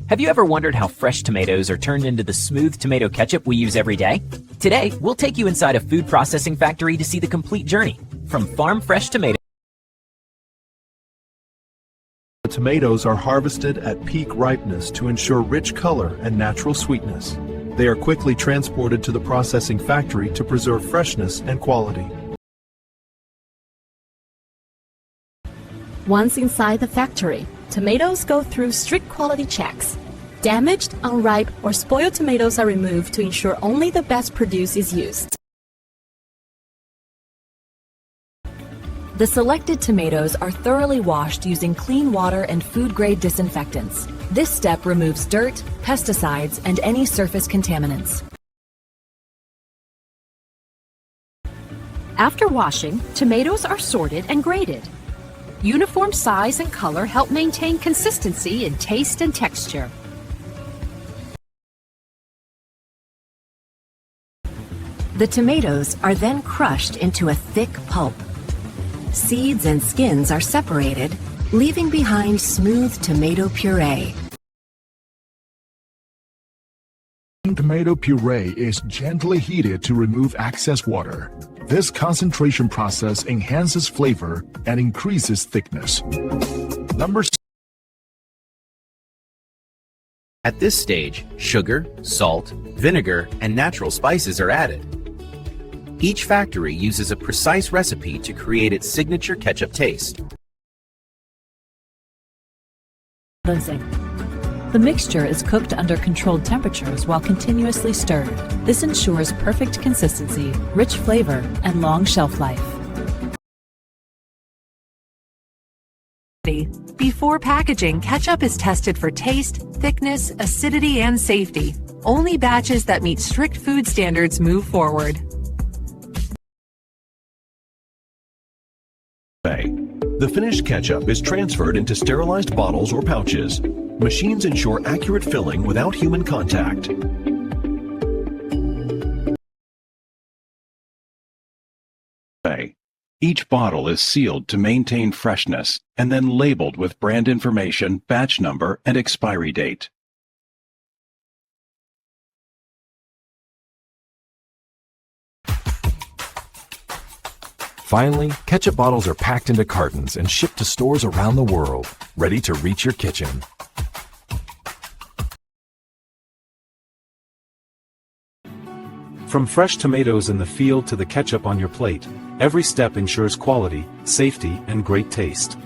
Have you ever wondered how fresh tomatoes are turned into the smooth tomato ketchup we use every day? Today, we'll take you inside a food processing factory to see the complete journey. From farm fresh tomatoes. The tomatoes are harvested at peak ripeness to ensure rich color and natural sweetness. They are quickly transported to the processing factory to preserve freshness and quality. Once inside the factory, tomatoes go through strict quality checks. Damaged, unripe, or spoiled tomatoes are removed to ensure only the best produce is used. The selected tomatoes are thoroughly washed using clean water and food-grade disinfectants. This step removes dirt, pesticides, and any surface contaminants. After washing, tomatoes are sorted and graded. Uniform size and color help maintain consistency in taste and texture. The tomatoes are then crushed into a thick pulp. Seeds and skins are separated, leaving behind smooth tomato puree. Tomato puree is gently heated to remove excess water. This concentration process enhances flavor and increases thickness. At this stage, sugar, salt, vinegar, and natural spices are added. Each factory uses a precise recipe to create its signature ketchup taste. The mixture is cooked under controlled temperatures while continuously stirred. This ensures perfect consistency, rich flavor, and long shelf life. Before packaging, ketchup is tested for taste, thickness, acidity, and safety. Only batches that meet strict food standards move forward. The finished ketchup is transferred into sterilized bottles or pouches. Machines ensure accurate filling without human contact. Each bottle is sealed to maintain freshness and then labeled with brand information, batch number, and expiry date. Finally, ketchup bottles are packed into cartons and shipped to stores around the world, ready to reach your kitchen. From fresh tomatoes in the field to the ketchup on your plate, every step ensures quality, safety, and great taste.